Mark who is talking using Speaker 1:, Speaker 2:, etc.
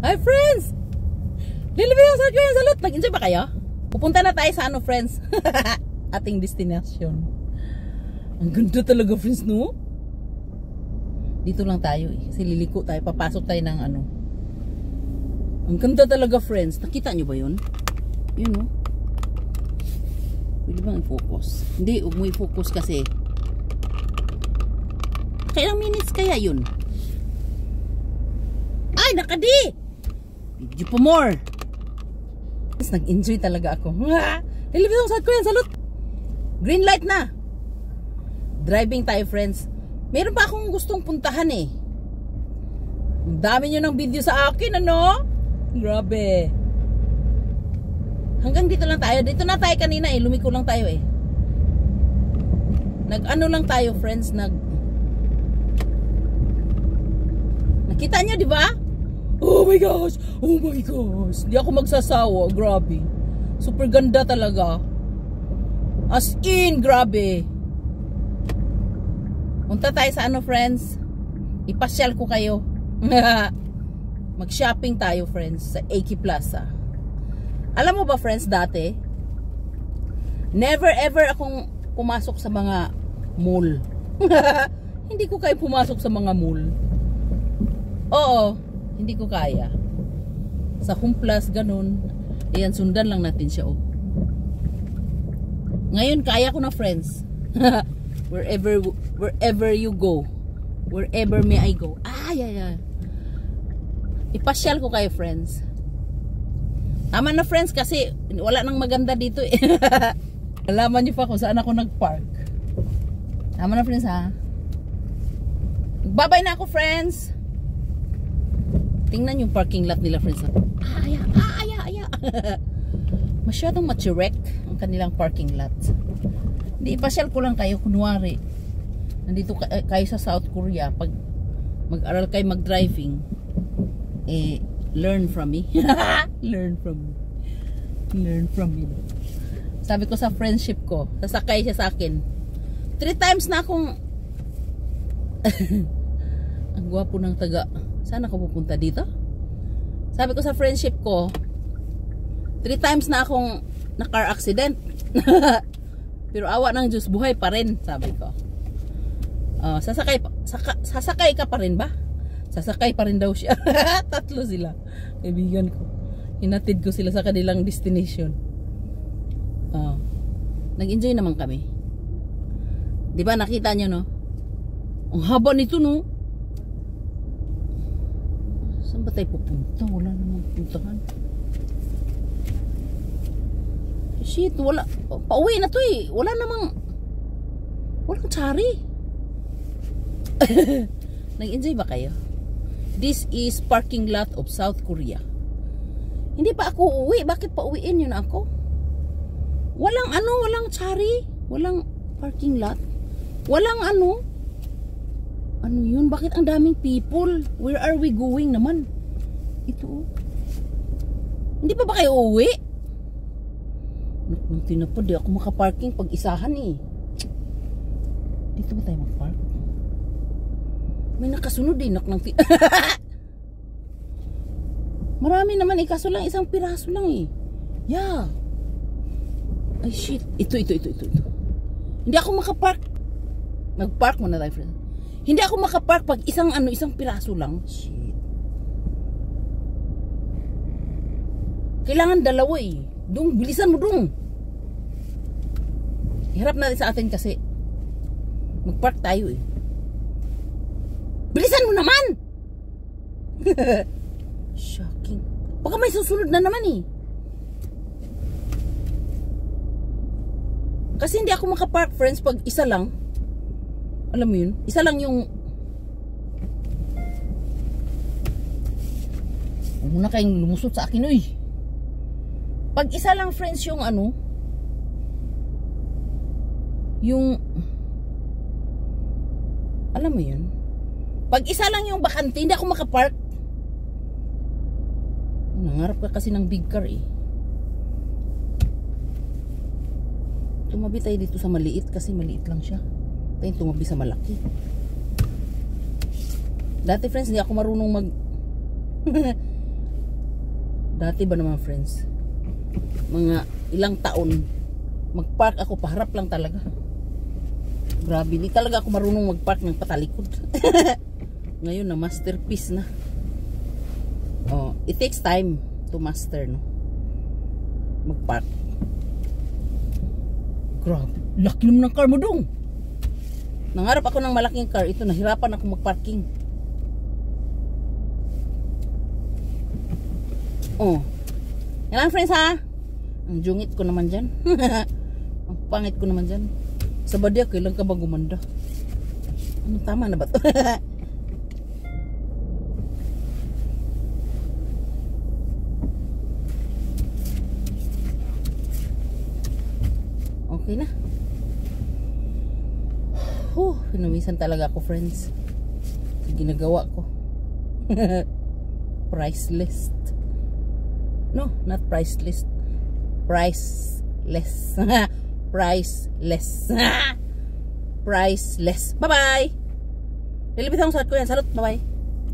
Speaker 1: Hi friends! Lilibig ako sa Kuya Salud. Nag-enjoy ba kayo? Pupunta na tayo sa ano friends? Ating destination. Ang ganda talaga friends, no? Dito lang tayo eh. Kasi liliko tayo. Papasok tayo ng ano. Ang ganda talaga friends. Nakita nyo ba yun? Yun no? Pwede bang i-focus? Hindi, huwag mo i-focus kasi. Kailang minutes kaya yun? Ay, nakadi! Video pa more. Tapos nag-enjoy talaga ako. Nilibig ako sa Kuya Salud. Green light na. Driving tayo friends. Meron pa akong gustong puntahan eh. Ang dami nyo ng video sa akin ano? Grabe. Hanggang dito lang tayo. Dito na tayo kanina eh. Lumiko lang tayo eh. Nag-ano lang tayo friends. Nakita nyo di ba? Oh my gosh! Oh my gosh! Di ako magsasawa. Grabe. Super ganda talaga. As in, grabe. Punta tayo sa ano, friends? Ipasyal ko kayo. Mag-shopping tayo, friends, sa AK Plaza. Alam mo ba, friends, dati? Never ever akong pumasok sa mga mall. Hindi ko kaya pumasok sa mga mall. Oo. Hindi ko kaya. Sa Humplas, ganun. Ayan, sundan lang natin siya, oh. Ngayon, kaya ko na, friends. Wherever you go. Wherever may I go. Ay. Ipasyal ko kayo, friends. Tama na, friends, kasi wala nang maganda dito, eh. Alaman niyo pa kung saan ako nag-park. Tama na, friends, ha? Bye-bye na ako, friends. Tingnan yung parking lot nila, friends. Aya. Masyadong maturek ang kanilang parking lot. Hindi, ipasyal ko lang kayo, kunwari. Nandito kayo sa South Korea, pag mag-aral kayo mag-driving, eh, learn from me. Learn from me. Sabi ko sa friendship ko, sasakay siya sa akin. 3 times na akong ang gwapo ng taga. Saan ako pupunta dito? Sabi ko sa friendship ko, 3 times na akong na-car accident. Pero awa ng Diyos, buhay pa rin, sabi ko. Sasakay ka pa rin ba? Sasakay pa rin daw siya. 3 sila. Kaibigan ko. Hinatid ko sila sa kanilang destination. Nag-enjoy naman kami. Di ba nakita nyo, no? Ang haba nito, no? Saan ba tayo pupunta? Wala namang puntahan. Shit, wala. Pauwi na to eh. Wala namang tsari. Nag-enjoy ba kayo? This is parking lot of South Korea. Hindi pa ako uuwi. Bakit pa uwiin yun ako? Walang tsari. Walang parking lot. Walang ano yun? Bakit ang daming people? Where are we going naman? Ito. Hindi pa ba kayo uuwi? Nung tinapod, di ako makaparking pag isahan eh. Dito ba tayo magpark? May nakasunod eh. Marami naman eh. Kaso lang isang piraso lang eh. Yeah. Ay shit. Ito. Hindi ako makapark. Nagpark muna tayo, friend. Hindi ako makapark pag isang piraso lang. Shit. Kailangan dalawa eh. Dung, bilisan mo dung. Hirap natin sa atin kasi magpark tayo eh. Bilisan mo naman. Shocking. Baka may susunod na naman eh. Kasi hindi ako makapark, friends, pag isa lang. Alam mo yun? Isa lang yung... Huwag mo na kayong lumusot sa akin, uy. Pag isa lang, friends, yung ano... Yung... Alam mo yun? Pag isa lang yung bakante, hindi ako makapark. Nangarap ka kasi ng big car eh. Tumabi tayo dito sa maliit kasi maliit lang siya. Tayo tumabi sa malaki. Dati friends, hindi ako marunong Dati ba naman friends, mga ilang taon, magpark ako, paharap lang talaga. Grabe, di talaga ako marunong magpark ng patalikod. Ngayon na masterpiece na. Oh, it takes time to master, no? Magpark. Grabe, laki naman ng car mo dong. Nangarap ako ng malaking car, ito nahirapan ako magparking. Oh. Yan lang friends ha. Ang jungit ko naman dyan. Ang pangit ko naman dyan. Sa badya, kailan ka ba gumanda? Ano, tama na ba ito? Okay na. Pinawisan talaga ako friends. Sa ginagawa ko. Priceless. No, not priceless. Priceless. Priceless. Priceless. Bye-bye. Lilipit akong salat ko yan. Salute. Bye-bye.